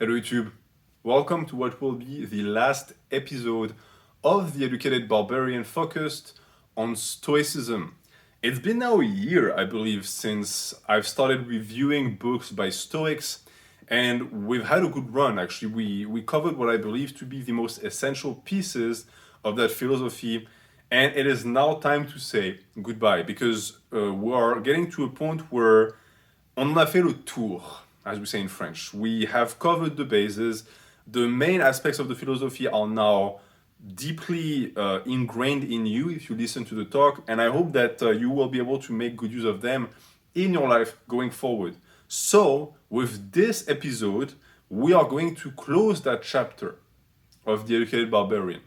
Hello YouTube, welcome to what will be the last episode of The Educated Barbarian focused on Stoicism. It's been now a year, I believe, since I've started reviewing books by Stoics, and we've had a good run actually. We covered what I believe to be the most essential pieces of that philosophy, and it is now time to say goodbye because we are getting to a point where on a fait le tour, as we say in French. We have covered the bases. The main aspects of the philosophy are now deeply ingrained in you if you listen to the talk, and I hope that you will be able to make good use of them in your life going forward. So, with this episode, we are going to close that chapter of The Educated Barbarian,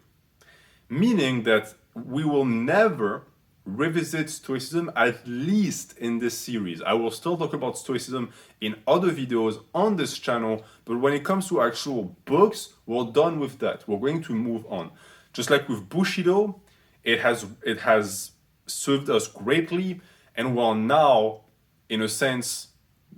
meaning that we will never revisit Stoicism, at least in this series. I will still talk about Stoicism in other videos on this channel, but when it comes to actual books, we're done with that. We're going to move on. Just like with Bushido, it has served us greatly, and we're now, in a sense,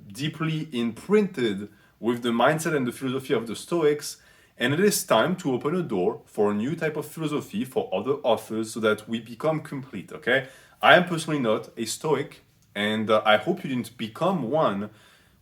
deeply imprinted with the mindset and the philosophy of the Stoics, and it is time to open a door for a new type of philosophy for other authors so that we become complete, okay? I am personally not a Stoic, and I hope you didn't become one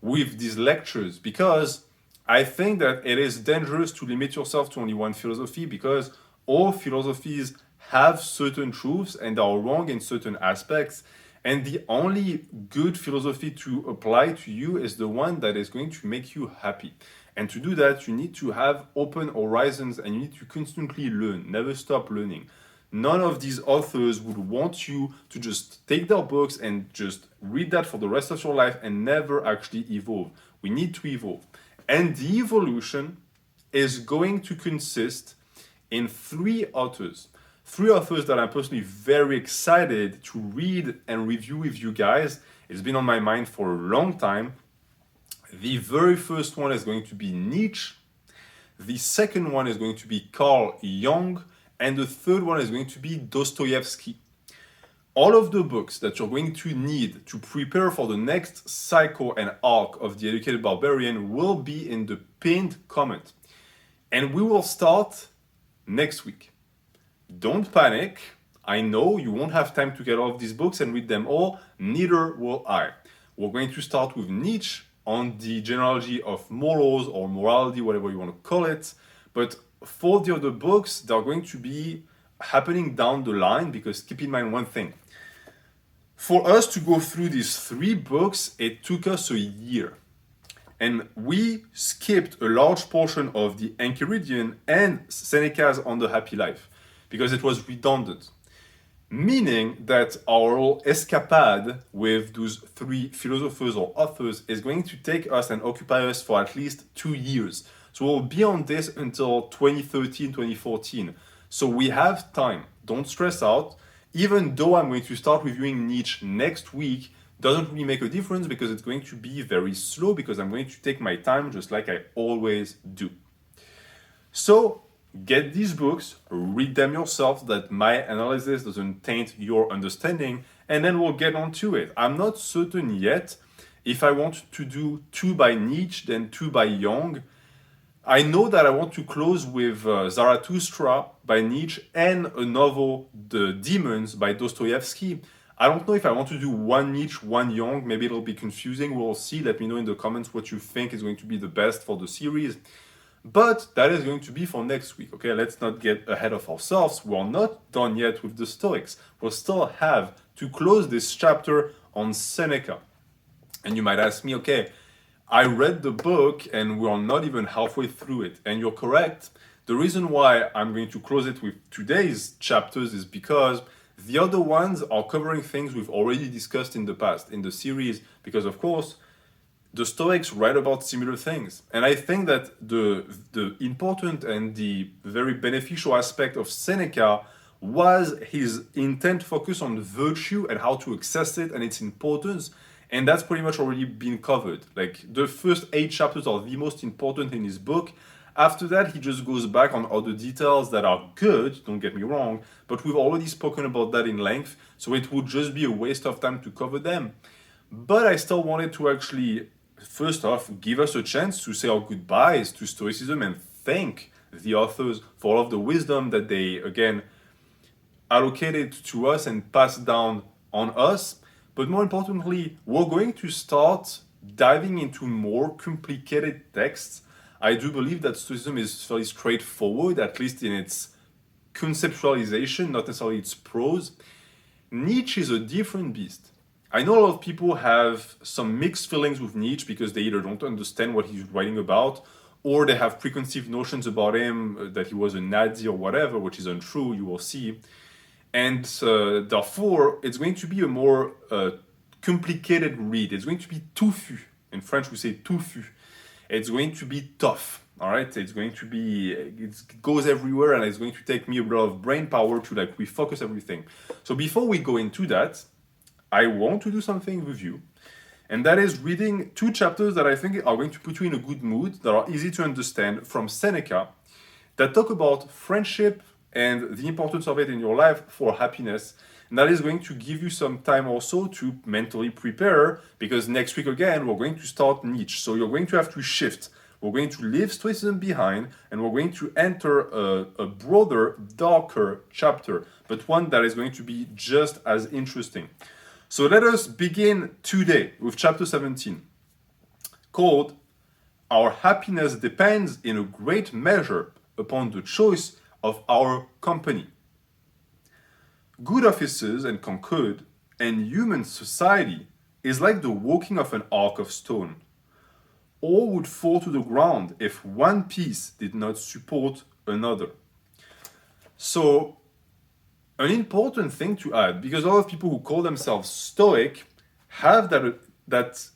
with these lectures, because I think that it is dangerous to limit yourself to only one philosophy, because all philosophies have certain truths and are wrong in certain aspects, and the only good philosophy to apply to you is the one that is going to make you happy. And to do that, you need to have open horizons and you need to constantly learn, never stop learning. None of these authors would want you to just take their books and just read that for the rest of your life and never actually evolve. We need to evolve. And the evolution is going to consist in three authors. Three authors that I'm personally very excited to read and review with you guys. It's been on my mind for a long time. The very first one is going to be Nietzsche. The second one is going to be Carl Jung. And the third one is going to be Dostoevsky. All of the books that you're going to need to prepare for the next cycle and arc of The Educated Barbarian will be in the pinned comment. And we will start next week. Don't panic. I know you won't have time to get all of these books and read them all. Neither will I. We're going to start with Nietzsche on the genealogy of morals or morality, whatever you want to call it. But for the other books, they're going to be happening down the line, because keep in mind one thing. For us to go through these three books, it took us a year. And we skipped a large portion of the Enchiridion and Seneca's On the Happy Life because it was redundant. Meaning that our escapade with those three philosophers or authors is going to take us and occupy us for at least 2 years. So we'll be on this until 2013, 2014. So we have time. Don't stress out. Even though I'm going to start reviewing Nietzsche next week, doesn't really make a difference because it's going to be very slow because I'm going to take my time just like I always do. So get these books, read them yourself, that my analysis doesn't taint your understanding, and then we'll get on to it. I'm not certain yet if I want to do 2 by Nietzsche, then 2 by Jung. I know that I want to close with Zarathustra by Nietzsche and a novel, The Demons by Dostoevsky. I don't know if I want to do 1 Nietzsche, 1 Jung. Maybe it'll be confusing. We'll see. Let me know in the comments what you think is going to be the best for the series. But that is going to be for next week, okay? Let's not get ahead of ourselves. We're not done yet with the Stoics. We'll still have to close this chapter on Seneca. And you might ask me, okay, I read the book and we're not even halfway through it. And you're correct. The reason why I'm going to close it with today's chapters is because the other ones are covering things we've already discussed in the past, in the series, because of course, the Stoics write about similar things. And I think that the important and the very beneficial aspect of Seneca was his intent focus on virtue and how to access it and its importance. And that's pretty much already been covered. Like the first 8 chapters are the most important in his book. After that, he just goes back on other details that are good, don't get me wrong, but we've already spoken about that in length, so it would just be a waste of time to cover them. But I still wanted to actually first off, give us a chance to say our goodbyes to Stoicism and thank the authors for all of the wisdom that they, again, allocated to us and passed down on us. But more importantly, we're going to start diving into more complicated texts. I do believe that Stoicism is fairly straightforward, at least in its conceptualization, not necessarily its prose. Nietzsche is a different beast. I know a lot of people have some mixed feelings with Nietzsche because they either don't understand what he's writing about, or they have preconceived notions about him, that he was a Nazi or whatever, which is untrue, you will see. And therefore, it's going to be a more complicated read. It's going to be touffu. In French, we say touffu. It's going to be tough, all right? It's going to be, it goes everywhere, and it's going to take me a lot of brain power to like refocus everything. So before we go into that, I want to do something with you, and that is reading two chapters that I think are going to put you in a good mood, that are easy to understand, from Seneca, that talk about friendship and the importance of it in your life for happiness. And that is going to give you some time also to mentally prepare, because next week again, we're going to start Nietzsche. So you're going to have to shift. We're going to leave Stoicism behind, and we're going to enter a broader, darker chapter, but one that is going to be just as interesting. So let us begin today with chapter 17, called Our Happiness Depends in a Great Measure upon the Choice of Our Company. Good offices and concord, and human society is like the walking of an ark of stone. All would fall to the ground if one piece did not support another. So, an important thing to add, because a lot of people who call themselves Stoic have that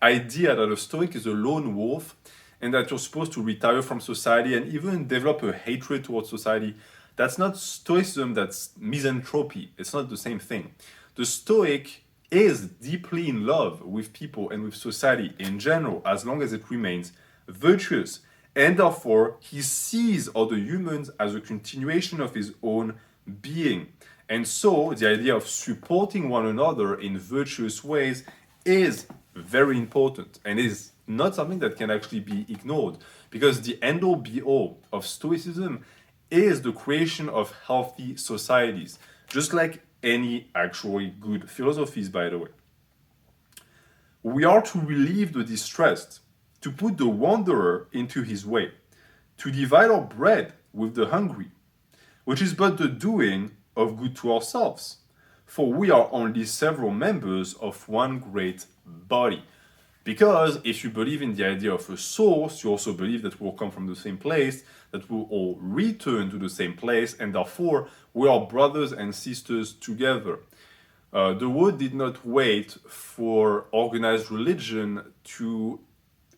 idea that a Stoic is a lone wolf and that you're supposed to retire from society and even develop a hatred towards society. That's not Stoicism, that's misanthropy. It's not the same thing. The Stoic is deeply in love with people and with society in general, as long as it remains virtuous. And therefore, he sees other humans as a continuation of his own being. And so, the idea of supporting one another in virtuous ways is very important and is not something that can actually be ignored, because the end-all be-all of Stoicism is the creation of healthy societies, just like any actually good philosophies, by the way. We are to relieve the distressed, to put the wanderer into his way, to divide our bread with the hungry, which is but the doing of good to ourselves, for we are only several members of one great body. Because if you believe in the idea of a source, you also believe that we all come from the same place, that we will all return to the same place, and therefore we are brothers and sisters together. The world did not wait for organized religion to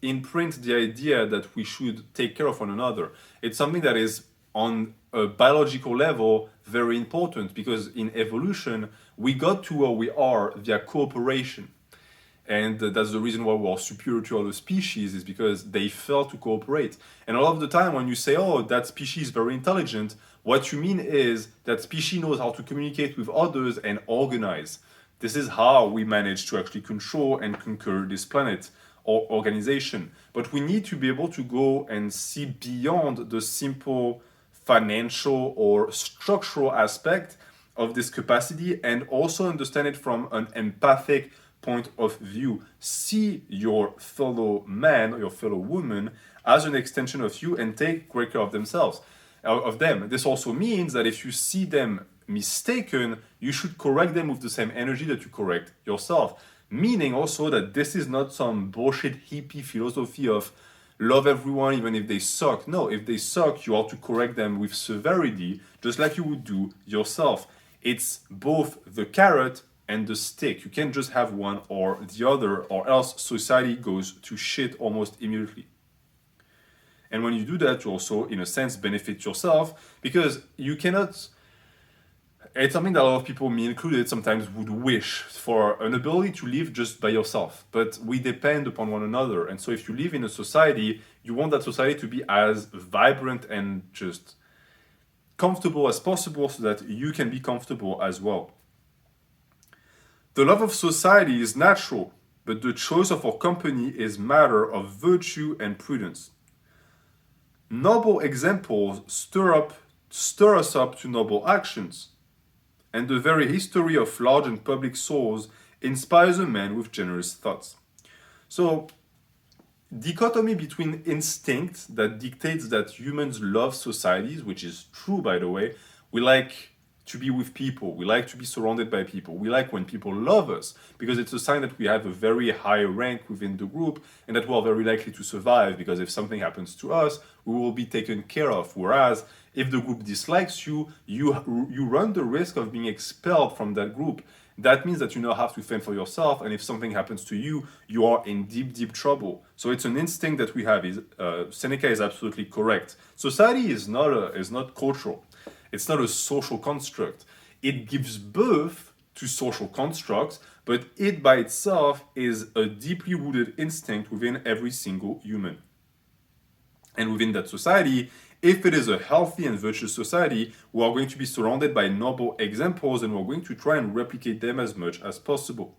imprint the idea that we should take care of one another. It's something that is on a biological level very important, because in evolution we got to where we are via cooperation. And that's the reason why we are superior to other species, is because they fail to cooperate. And a lot of the time when you say, oh, that species is very intelligent, what you mean is that species knows how to communicate with others and organize. This is how we manage to actually control and conquer this planet or organization. But we need to be able to go and see beyond the simple financial or structural aspect of this capacity, and also understand it from an empathic point of view. See your fellow man or your fellow woman as an extension of you, and take great care of them. This also means that if you see them mistaken, you should correct them with the same energy that you correct yourself. Meaning also that this is not some bullshit hippie philosophy of love everyone even if they suck. No, if they suck, you are to correct them with severity, just like you would do yourself. It's both the carrot and the stick. You can't just have one or the other, or else society goes to shit almost immediately. And when you do that, you also, in a sense, benefit yourself, because you cannot... It's something that a lot of people, me included, sometimes would wish for an ability to live just by yourself. But we depend upon one another. And so if you live in a society, you want that society to be as vibrant and just comfortable as possible, so that you can be comfortable as well. The love of society is natural, but the choice of our company is matter of virtue and prudence. Noble examples stir us up to noble actions, and the very history of large and public souls inspires a man with generous thoughts. So, dichotomy between instinct that dictates that humans love societies, which is true by the way. We like to be with people, we like to be surrounded by people, we like when people love us because it's a sign that we have a very high rank within the group and that we are very likely to survive, because if something happens to us we will be taken care of, whereas if the group dislikes you, you run the risk of being expelled from that group. That means that you now have to fend for yourself, and if something happens to you, you are in deep trouble. So it's an instinct that we have. Seneca is absolutely correct. Society is not cultural. It's not a social construct. It gives birth to social constructs, but it by itself is a deeply rooted instinct within every single human. And within that society, if it is a healthy and virtuous society, we are going to be surrounded by noble examples and we're going to try and replicate them as much as possible.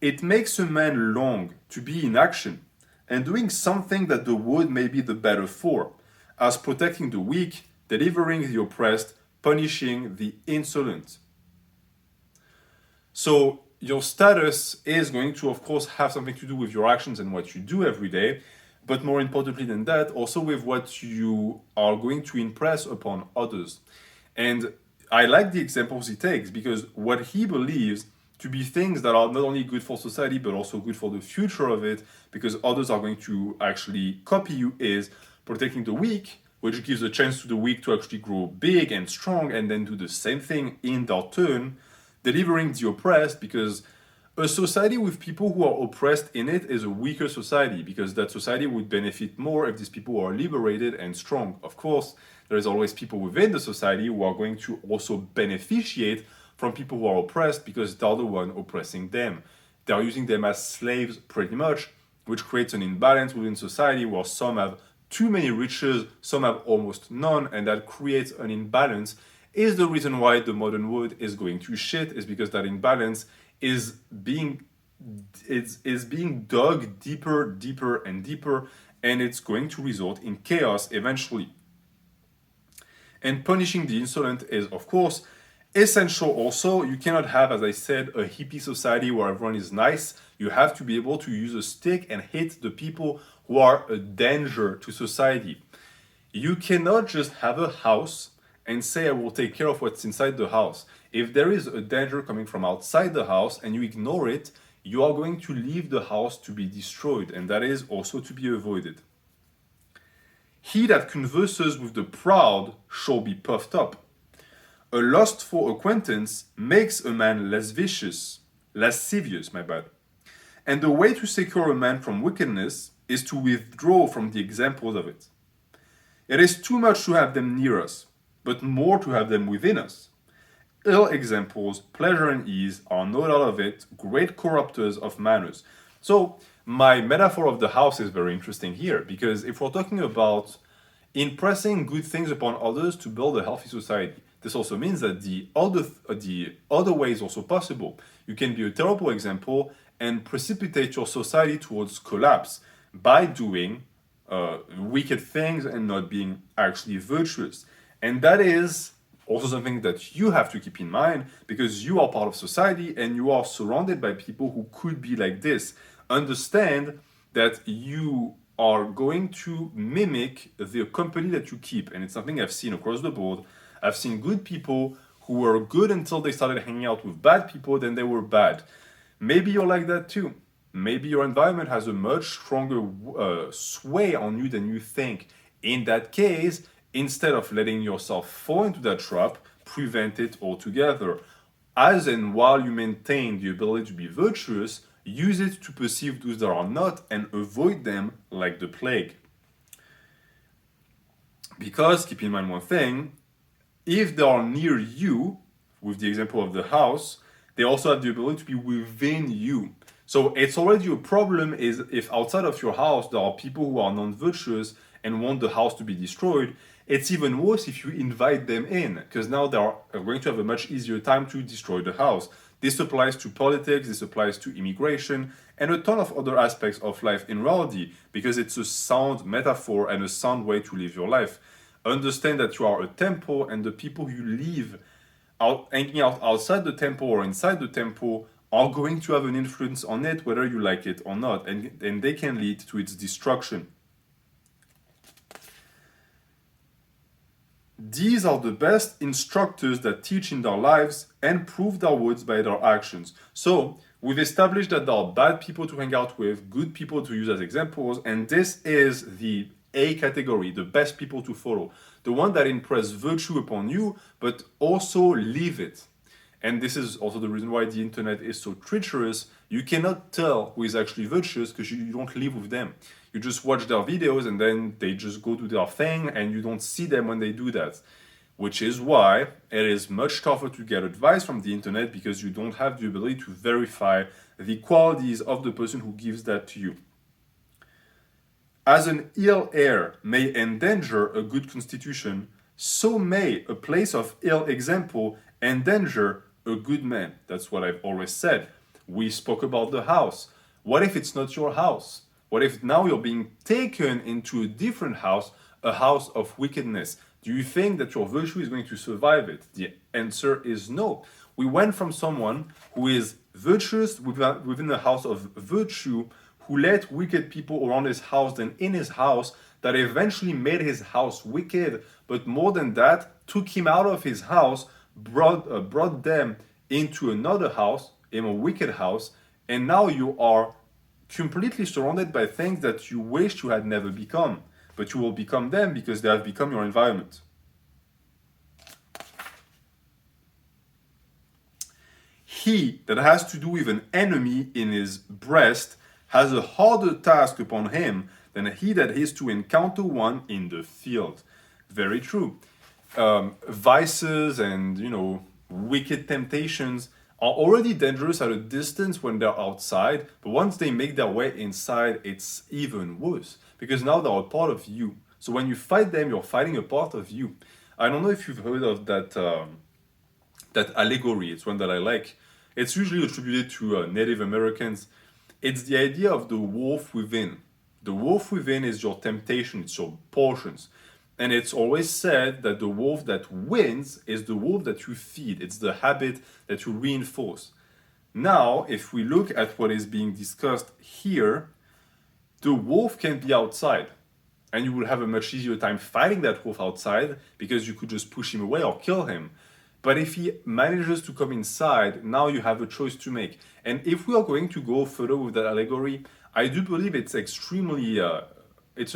It makes a man long to be in action and doing something that the world may be the better for, as protecting the weak, delivering the oppressed, punishing the insolent. So your status is going to, of course, have something to do with your actions and what you do every day, but more importantly than that, also with what you are going to impress upon others. And I like the examples he takes, because what he believes to be things that are not only good for society but also good for the future of it, because others are going to actually copy you, is protecting the weak, which gives a chance to the weak to actually grow big and strong and then do the same thing in their turn, delivering the oppressed, because a society with people who are oppressed in it is a weaker society, because that society would benefit more if these people are liberated and strong. Of course, there is always people within the society who are going to also beneficiate from people who are oppressed, because they're the one oppressing them. They're using them as slaves pretty much, which creates an imbalance within society where some have too many riches, some have almost none, and that creates an imbalance. Is the reason why the modern world is going to shit, is because that imbalance is being dug deeper and deeper, and it's going to result in chaos eventually. And punishing the insolent is, of course, essential also. You cannot have, as I said, a hippie society where everyone is nice. You have to be able to use a stick and hit the people who are a danger to society. You cannot just have a house and say, I will take care of what's inside the house. If there is a danger coming from outside the house and you ignore it, you are going to leave the house to be destroyed, and that is also to be avoided. He that converses with the proud shall be puffed up. A lustful acquaintance makes a man lascivious, and the way to secure a man from wickedness is to withdraw from the examples of it. It is too much to have them near us, but more to have them within us. Ill examples, pleasure and ease, are no doubt of it great corrupters of manners. So my metaphor of the house is very interesting here, because if we're talking about impressing good things upon others to build a healthy society, this also means that the other way is also possible. You can be a terrible example and precipitate your society towards collapse by doing wicked things and not being actually virtuous. And that is also something that you have to keep in mind, because you are part of society and you are surrounded by people who could be like this. Understand that you are going to mimic the company that you keep. And it's something I've seen across the board. I've seen good people who were good until they started hanging out with bad people, then they were bad. Maybe you're like that too. Maybe your environment has a much stronger sway on you than you think. In that case, instead of letting yourself fall into that trap, prevent it altogether. As and while you maintain the ability to be virtuous, use it to perceive those that are not and avoid them like the plague. Because, keep in mind one thing, if they are near you, with the example of the house, they also have the ability to be within you. So it's already a problem is if outside of your house there are people who are non-virtuous and want the house to be destroyed. It's even worse if you invite them in, because now they are going to have a much easier time to destroy the house. This applies to politics, this applies to immigration, and a ton of other aspects of life in reality, because it's a sound metaphor and a sound way to live your life. Understand that you are a temple, and the people you live hanging out outside the temple or inside the temple are going to have an influence on it, whether you like it or not, and they can lead to its destruction. These are the best instructors that teach in their lives and prove their words by their actions. So, we've established that there are bad people to hang out with, good people to use as examples, and this is the A category, the best people to follow. The one that impress virtue upon you, but also live it. And this is also the reason why the internet is so treacherous. You cannot tell who is actually virtuous because you don't live with them. You just watch their videos and then they just go do their thing and you don't see them when they do that. Which is why it is much tougher to get advice from the internet, because you don't have the ability to verify the qualities of the person who gives that to you. As an ill air may endanger a good constitution, so may a place of ill example endanger a good man. That's what I've always said. We spoke about the house. What if it's not your house? What if now you're being taken into a different house, a house of wickedness? Do you think that your virtue is going to survive it? The answer is no. We went from someone who is virtuous within the house of virtue, who let wicked people around his house and in his house, that eventually made his house wicked, but more than that, took him out of his house, brought them into another house, in a wicked house, and now you are completely surrounded by things that you wished you had never become, but you will become them because they have become your environment. He that has to do with an enemy in his breast has a harder task upon him than he that is to encounter one in the field. Very true. Vices and, wicked temptations are already dangerous at a distance when they're outside, but once they make their way inside, it's even worse, because now they're a part of you. So when you fight them, you're fighting a part of you. I don't know if you've heard of that allegory. It's one that I like. It's usually attributed to Native Americans. It's the idea of the wolf within. The wolf within is your temptation, it's your portions. And it's always said that the wolf that wins is the wolf that you feed. It's the habit that you reinforce. Now, if we look at what is being discussed here, the wolf can be outside. And you will have a much easier time fighting that wolf outside because you could just push him away or kill him. But if he manages to come inside, now you have a choice to make. And if we are going to go further with that allegory, I do believe it's an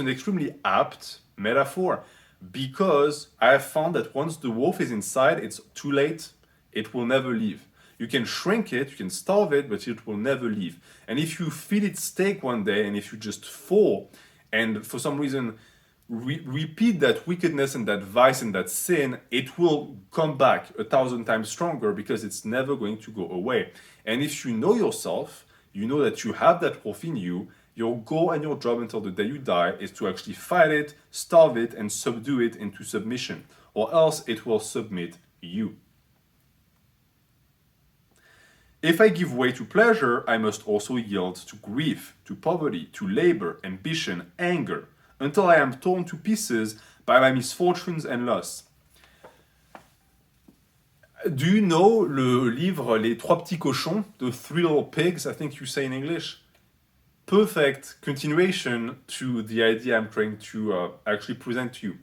extremely apt metaphor, because I have found that once the wolf is inside, it's too late. It will never leave. You can shrink it, you can starve it, but it will never leave. And if you feed it steak one day, and if you just fall, and for some reason repeat that wickedness and that vice and that sin, it will come back 1,000 times stronger, because it's never going to go away. And if you know yourself, you know that you have that wolf in you. Your goal and your job until the day you die is to actually fight it, starve it, and subdue it into submission, or else it will submit you. If I give way to pleasure, I must also yield to grief, to poverty, to labor, ambition, anger, until I am torn to pieces by my misfortunes and loss. Do you know le livre Les Trois Petits Cochons, The Three Little Pigs, I think you say in English? Perfect continuation to the idea I'm trying to actually present to you.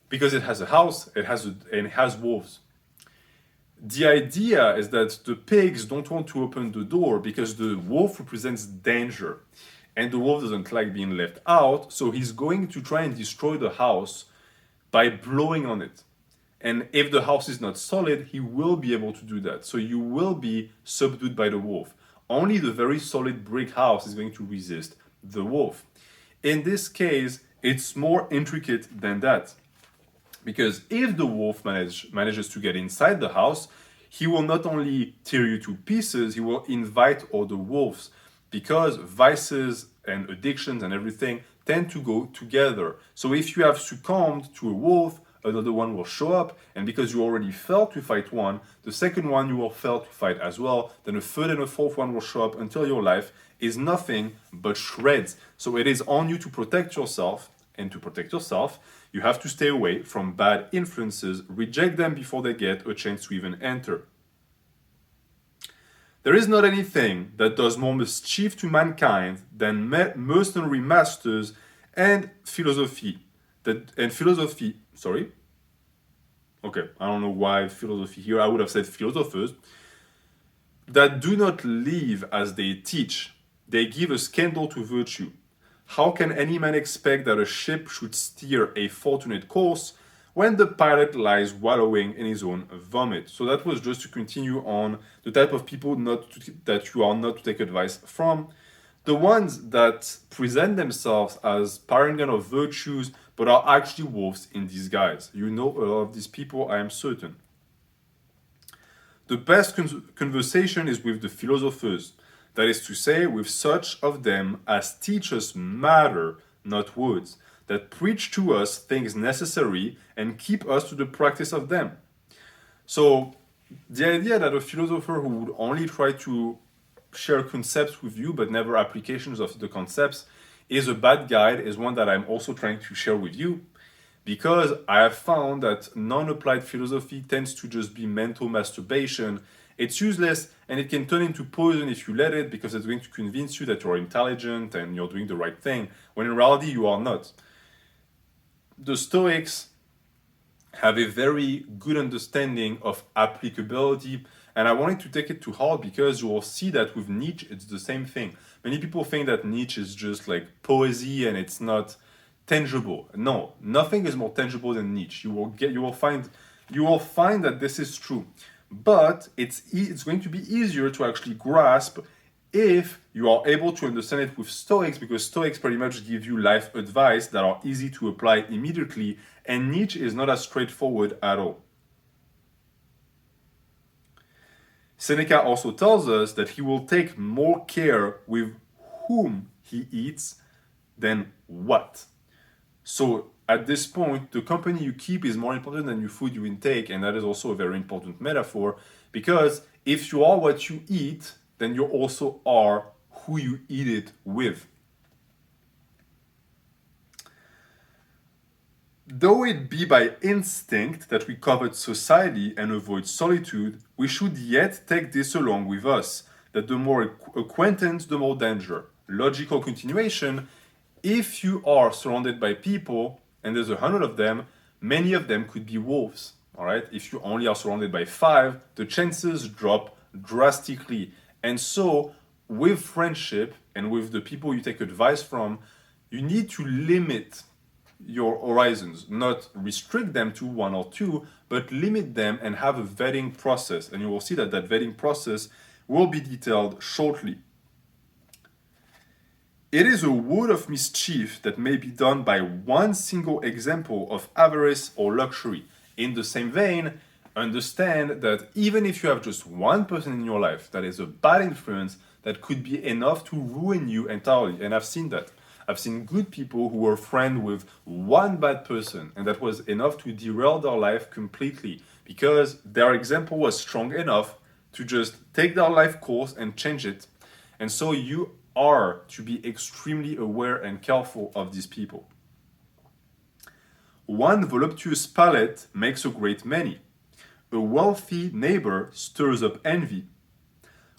Because it has a house, and it has wolves. The idea is that the pigs don't want to open the door because the wolf represents danger. And the wolf doesn't like being left out, so he's going to try and destroy the house by blowing on it. And if the house is not solid, he will be able to do that. So you will be subdued by the wolf. Only the very solid brick house is going to resist the wolf. In this case, it's more intricate than that. Because if the wolf manages to get inside the house, he will not only tear you to pieces, he will invite other wolves. Because vices and addictions and everything tend to go together. So if you have succumbed to a wolf another one will show up, and because you already failed to fight one, the second one you will fail to fight as well, then a third and a fourth one will show up until your life is nothing but shreds. So it is on you to protect yourself, and to protect yourself, you have to stay away from bad influences, reject them before they get a chance to even enter. There is not anything that does more mischief to mankind than mercenary masters and philosophy. Sorry? Okay, I don't know why philosophy here. I would have said philosophers. That do not live as they teach. They give a scandal to virtue. How can any man expect that a ship should steer a fortunate course when the pilot lies wallowing in his own vomit? So that was just to continue on the type of people that you are not to take advice from. The ones that present themselves as paragon of virtues but are actually wolves in disguise. You know a lot of these people, I am certain. The best conversation is with the philosophers. That is to say, with such of them as teach us matter, not words, that preach to us things necessary and keep us to the practice of them. So, the idea that a philosopher who would only try to share concepts with you but never applications of the concepts is a bad guide is one that I'm also trying to share with you, because I have found that non-applied philosophy tends to just be mental masturbation. It's useless and it can turn into poison if you let it, because it's going to convince you that you're intelligent and you're doing the right thing, when in reality you are not. The Stoics have a very good understanding of applicability, and I wanted to take it to heart because you will see that with Nietzsche it's the same thing. Many people think that Nietzsche is just like poesy and it's not tangible. No, nothing is more tangible than Nietzsche. You will find that this is true. But it's going to be easier to actually grasp if you are able to understand it with Stoics, because Stoics pretty much give you life advice that are easy to apply immediately, and Nietzsche is not as straightforward at all. Seneca also tells us that he will take more care with whom he eats than what. So at this point, the company you keep is more important than your food you intake, and that is also a very important metaphor, because if you are what you eat, then you also are who you eat it with. Though it be by instinct that we covet society and avoid solitude, we should yet take this along with us, that the more acquaintance, the more danger. Logical continuation: if you are surrounded by people, and there's 100 of them, many of them could be wolves. All right. If you only are surrounded by 5, the chances drop drastically. And so, with friendship and with the people you take advice from, you need to limit your horizons, not restrict them to 1 or 2, but limit them and have a vetting process. And you will see that that vetting process will be detailed shortly. It is a wood of mischief that may be done by one single example of avarice or luxury. In the same vein, understand that even if you have just one person in your life that is a bad influence, that could be enough to ruin you entirely. And I've seen that. I've seen good people who were friends with one bad person, and that was enough to derail their life completely, because their example was strong enough to just take their life course and change it. And so you are to be extremely aware and careful of these people. One voluptuous palate makes a great many. A wealthy neighbor stirs up envy.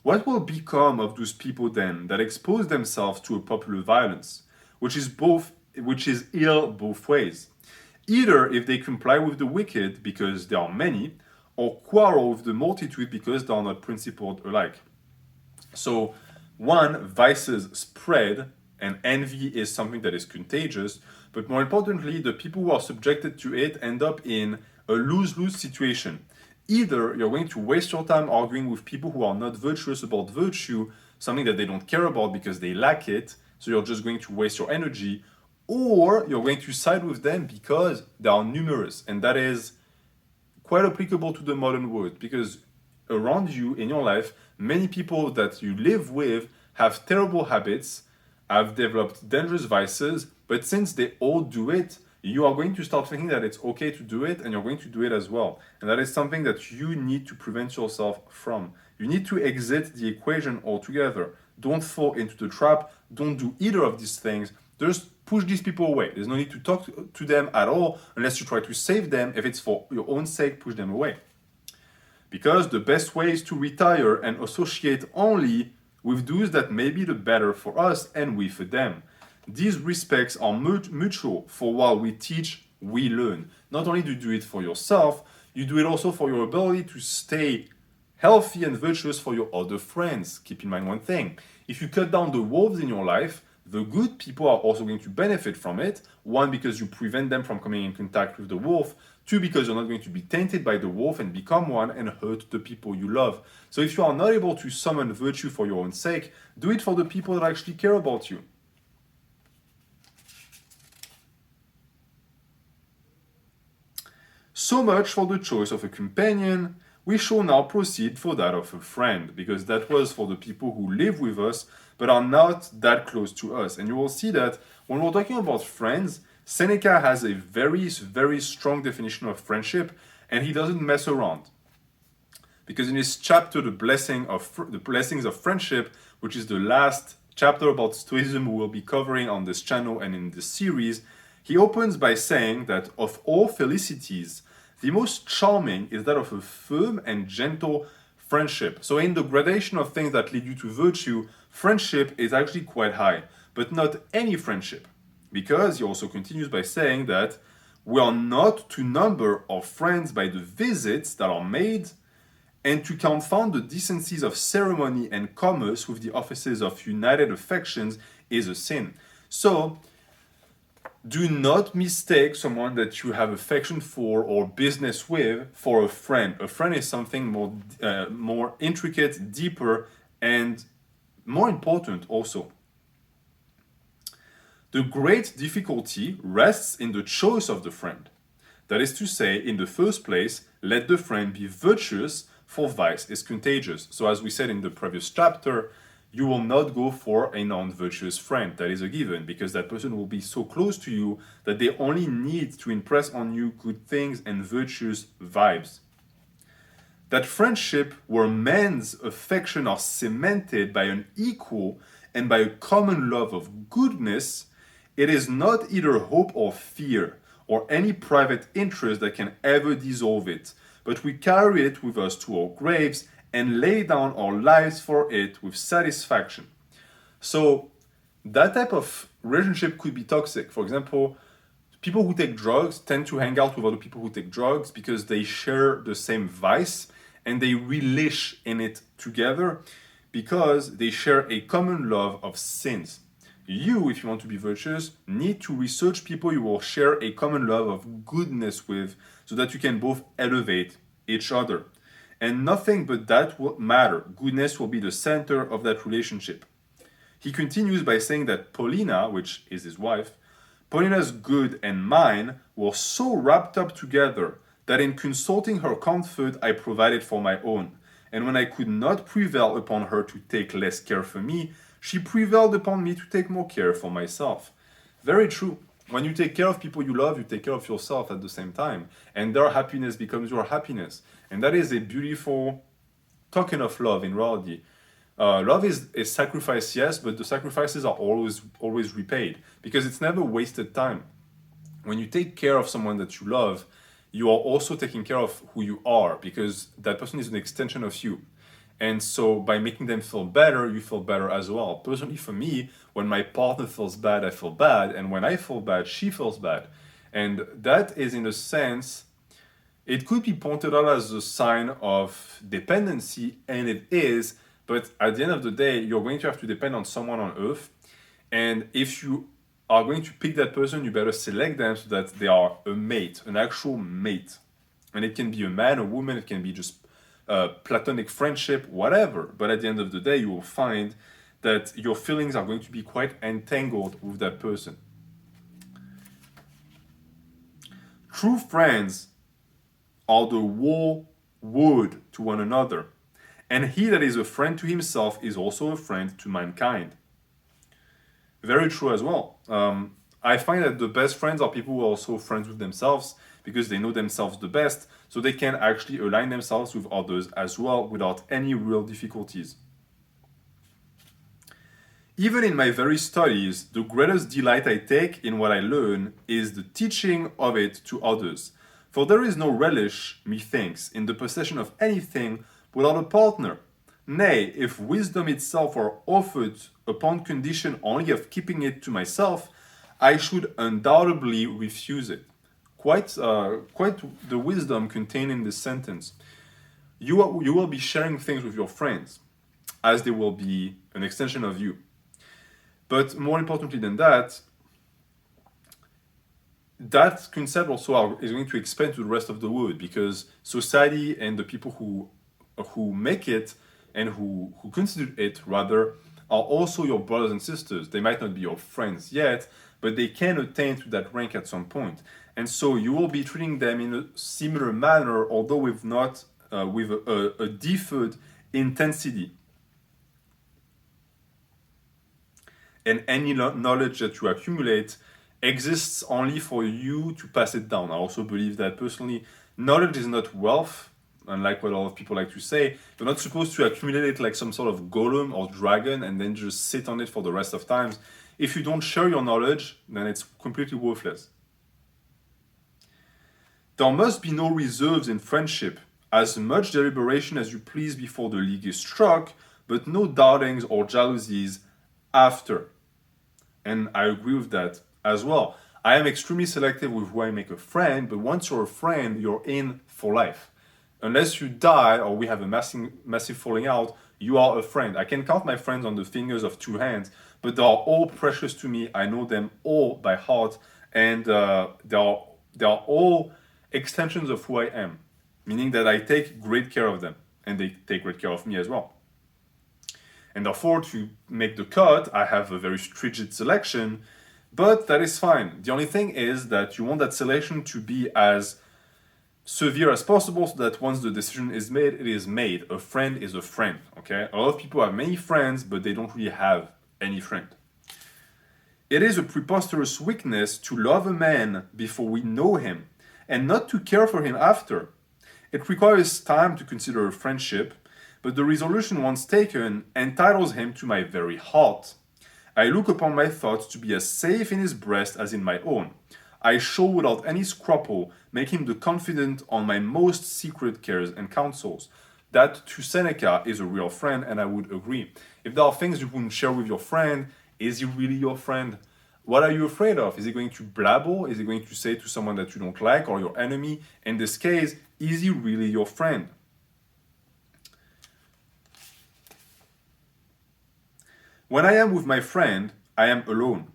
What will become of those people then that expose themselves to a popular violence, which is ill both ways? Either if they comply with the wicked because there are many, or quarrel with the multitude because they are not principled alike. So, one, vices spread, and envy is something that is contagious, but more importantly, the people who are subjected to it end up in a lose-lose situation. Either you're going to waste your time arguing with people who are not virtuous about virtue, something that they don't care about because they lack it, so you're just going to waste your energy, or you're going to side with them because they are numerous, and that is quite applicable to the modern world, because around you in your life, many people that you live with have terrible habits, have developed dangerous vices, but since they all do it, you are going to start thinking that it's okay to do it, and you're going to do it as well. And that is something that you need to prevent yourself from. You need to exit the equation altogether. Don't fall into the trap. Don't do either of these things. Just push these people away. There's no need to talk to them at all unless you try to save them. If it's for your own sake, push them away. Because the best way is to retire and associate only with those that may be the better for us and we for them. These respects are mutual, for while we teach, we learn. Not only do you do it for yourself, you do it also for your ability to stay healthy and virtuous for your other friends. Keep in mind one thing. If you cut down the wolves in your life, the good people are also going to benefit from it. One, because you prevent them from coming in contact with the wolf. Two, because you're not going to be tainted by the wolf and become one and hurt the people you love. So if you are not able to summon virtue for your own sake, do it for the people that actually care about you. So much for the choice of a companion. We shall now proceed for that of a friend, because that was for the people who live with us but are not that close to us. And you will see that when we're talking about friends, Seneca has a very, very strong definition of friendship, and he doesn't mess around. Because in his chapter, the blessings of friendship, which is the last chapter about Stoicism we will be covering on this channel and in this series, he opens by saying that of all felicities, the most charming is that of a firm and gentle friendship. So in the gradation of things that lead you to virtue, friendship is actually quite high, but not any friendship. Because he also continues by saying that we are not to number our friends by the visits that are made, and to confound the decencies of ceremony and commerce with the offices of united affections is a sin. So, do not mistake someone that you have affection for or business with for a friend. A friend is something more intricate, deeper, and more important also. The great difficulty rests in the choice of the friend. That is to say, in the first place, let the friend be virtuous, for vice is contagious. So as we said in the previous chapter, you will not go for a non-virtuous friend. That is a given, because that person will be so close to you that they only need to impress on you good things and virtuous vibes. That friendship where men's affection are cemented by an equal and by a common love of goodness, it is not either hope or fear or any private interest that can ever dissolve it, but we carry it with us to our graves and lay down our lives for it with satisfaction. So that type of relationship could be toxic. For example, people who take drugs tend to hang out with other people who take drugs because they share the same vice and they relish in it together because they share a common love of sins. You, if you want to be virtuous, need to research people you will share a common love of goodness with so that you can both elevate each other. And nothing but that will matter. Goodness will be the center of that relationship. He continues by saying that Paulina, which is his wife, Paulina's good and mine were so wrapped up together that in consulting her comfort I provided for my own. And when I could not prevail upon her to take less care for me, she prevailed upon me to take more care for myself. Very true. When you take care of people you love, you take care of yourself at the same time. And their happiness becomes your happiness. And that is a beautiful token of love in reality. Love is a sacrifice, yes, but the sacrifices are always repaid because it's never wasted time. When you take care of someone that you love, you are also taking care of who you are because that person is an extension of you. And so by making them feel better, you feel better as well. Personally, for me, when my partner feels bad, I feel bad. And when I feel bad, she feels bad. And that is, in a sense, it could be pointed out as a sign of dependency, and it is. But at the end of the day, you're going to have to depend on someone on earth. And if you are going to pick that person, you better select them so that they are a mate, an actual mate. And it can be a man, a woman, it can be just platonic friendship, whatever. But at the end of the day, you will find that your feelings are going to be quite entangled with that person. True friends are the whole wood to one another, and he that is a friend to himself is also a friend to mankind. Very true as well. I find that the best friends are people who are also friends with themselves because they know themselves the best, so they can actually align themselves with others as well without any real difficulties. Even in my very studies, the greatest delight I take in what I learn is the teaching of it to others. For there is no relish, methinks, in the possession of anything without a partner. Nay, if wisdom itself were offered upon condition only of keeping it to myself, I should undoubtedly refuse it. Quite the wisdom contained in this sentence. You will be sharing things with your friends, as they will be an extension of you. But more importantly than that, that concept also is going to expand to the rest of the world, because society and the people who make it and who consider it rather are also your brothers and sisters. They might not be your friends yet, but they can attain to that rank at some point. And so you will be treating them in a similar manner, although with not with a differed intensity. And any knowledge that you accumulate exists only for you to pass it down. I also believe that personally, knowledge is not wealth, unlike what a lot of people like to say. You're not supposed to accumulate it like some sort of golem or dragon and then just sit on it for the rest of times. If you don't share your knowledge, then it's completely worthless. There must be no reserves in friendship, as much deliberation as you please before the league is struck, but no doubtings or jealousies after. And I agree with that as well. I am extremely selective with who I make a friend, but once you're a friend, you're in for life. Unless you die or we have a massive falling out, you are a friend. I can count my friends on the fingers of two hands, but they are all precious to me. I know them all by heart, and they are all extensions of who I am, meaning that I take great care of them, and they take great care of me as well. And therefore, to make the cut, I have a very stringent selection, but that is fine. The only thing is that you want that selection to be as severe as possible, so that once the decision is made, it is made. A friend is a friend, okay? A lot of people have many friends, but they don't really have any friend. It is a preposterous weakness to love a man before we know him, and not to care for him after. It requires time to consider a friendship, but the resolution once taken entitles him to my very heart. I look upon my thoughts to be as safe in his breast as in my own. I shall without any scruple make him the confidant on my most secret cares and counsels. That to Seneca is a real friend, and I would agree. If there are things you wouldn't share with your friend, is he really your friend? What are you afraid of? Is he going to blabble? Is he going to say to someone that you don't like or your enemy? In this case, is he really your friend? When I am with my friend, I am alone,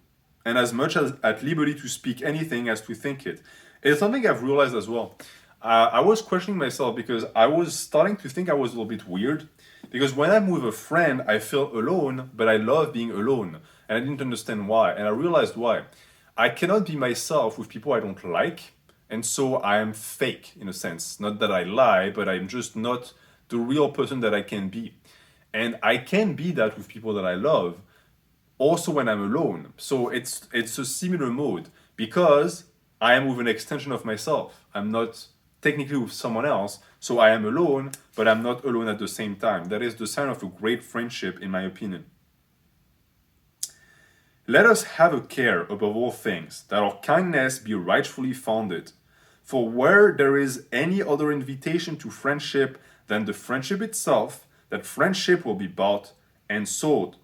and as much as at liberty to speak anything as to think it. It's something I've realized as well. I was questioning myself because I was starting to think I was a little bit weird. Because when I'm with a friend, I feel alone, but I love being alone. And I didn't understand why. And I realized why. I cannot be myself with people I don't like. And so I am fake, in a sense. Not that I lie, but I'm just not the real person that I can be. And I can be that with people that I love, also when I'm alone. So it's a similar mode, because I am with an extension of myself. I'm not technically with someone else, so I am alone, but I'm not alone at the same time. That is the sign of a great friendship, in my opinion. Let us have a care above all things, that our kindness be rightfully founded. For where there is any other invitation to friendship than the friendship itself, that friendship will be bought and sold.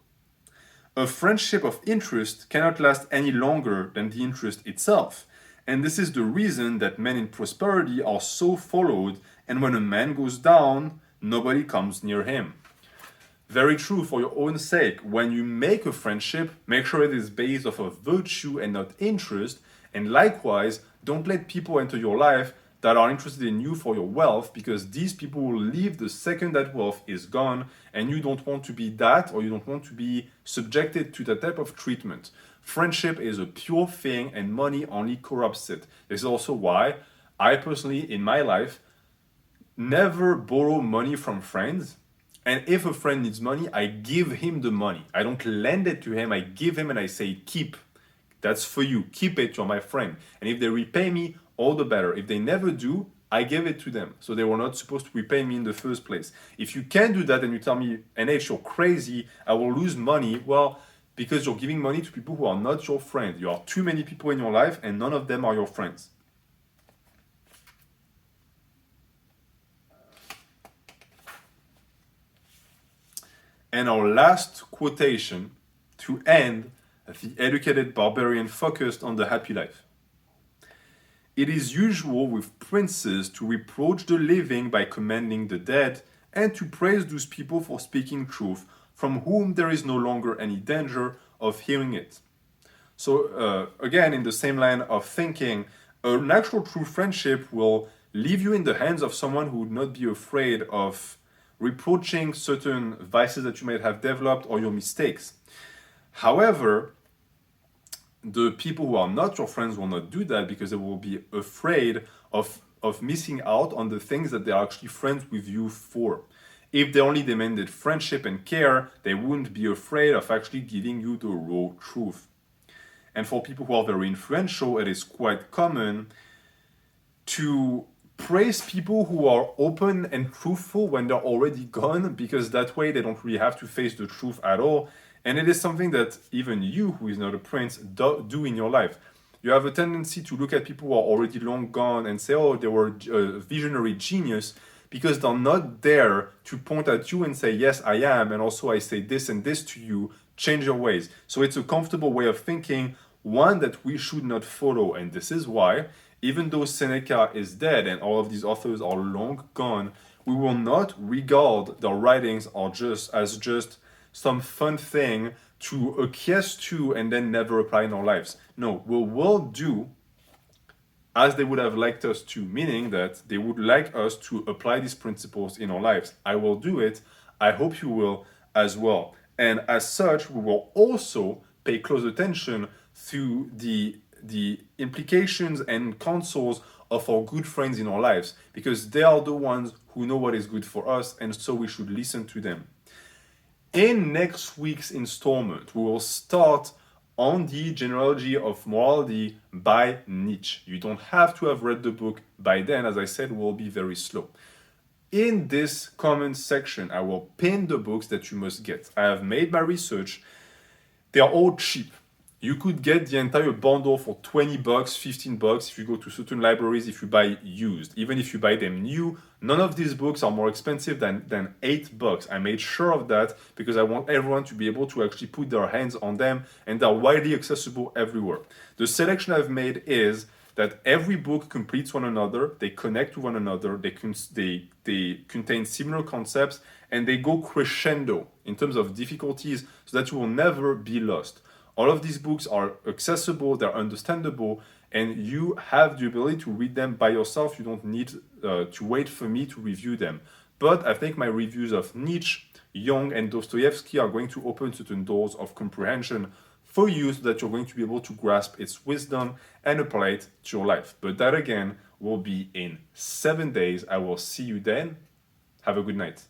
A friendship of interest cannot last any longer than the interest itself. And this is the reason that men in prosperity are so followed, and when a man goes down, nobody comes near him. Very true. For your own sake, when you make a friendship, make sure it is based off of virtue and not interest. And likewise, don't let people enter your life that are interested in you for your wealth, because these people will leave the second that wealth is gone, and you don't want to be that, or you don't want to be subjected to that type of treatment. Friendship is a pure thing, and money only corrupts it. This is also why I personally, in my life, never borrow money from friends. And if a friend needs money, I give him the money. I don't lend it to him, I give him and I say, keep. That's for you. Keep it, you're my friend. And if they repay me, all the better. If they never do, I gave it to them. So they were not supposed to repay me in the first place. If you can't do that and you tell me, NH, you're crazy, I will lose money, well, because you're giving money to people who are not your friend. You have too many people in your life and none of them are your friends. And our last quotation to end the educated barbarian focused on the happy life. It is usual with princes to reproach the living by commending the dead, and to praise those people for speaking truth, from whom there is no longer any danger of hearing it. So, again, in the same line of thinking, an actual true friendship will leave you in the hands of someone who would not be afraid of reproaching certain vices that you might have developed or your mistakes. However, the people who are not your friends will not do that because they will be afraid of missing out on the things that they are actually friends with you for. If they only demanded friendship and care, they wouldn't be afraid of actually giving you the raw truth. And for people who are very influential, it is quite common to praise people who are open and truthful when they're already gone, because that way they don't really have to face the truth at all. And it is something that even you, who is not a prince, do in your life. You have a tendency to look at people who are already long gone and say, oh, they were a visionary genius, because they're not there to point at you and say, yes, I am, and also I say this and this to you, change your ways. So it's a comfortable way of thinking, one that we should not follow. And this is why, even though Seneca is dead and all of these authors are long gone, we will not regard their writings as just some fun thing to acquiesce to and then never apply in our lives. No, we will do as they would have liked us to, meaning that they would like us to apply these principles in our lives. I will do it. I hope you will as well. And as such, we will also pay close attention to the implications and counsels of our good friends in our lives, because they are the ones who know what is good for us, and so we should listen to them. In next week's installment, we will start on the genealogy of morality by Nietzsche. You don't have to have read the book by then. As I said, we'll be very slow. In this comment section, I will pin the books that you must get. I have made my research. They are all cheap. You could get the entire bundle for $20, $15 if you go to certain libraries, if you buy used. Even if you buy them new, none of these books are more expensive than $8. I made sure of that because I want everyone to be able to actually put their hands on them, and they're widely accessible everywhere. The selection I've made is that every book completes one another, they connect to one another, they contain similar concepts, and they go crescendo in terms of difficulties so that you will never be lost. All of these books are accessible, they're understandable, and you have the ability to read them by yourself. You don't need to wait for me to review them. But I think my reviews of Nietzsche, Jung, and Dostoevsky are going to open certain doors of comprehension for you so that you're going to be able to grasp its wisdom and apply it to your life. But that again will be in 7 days. I will see you then. Have a good night.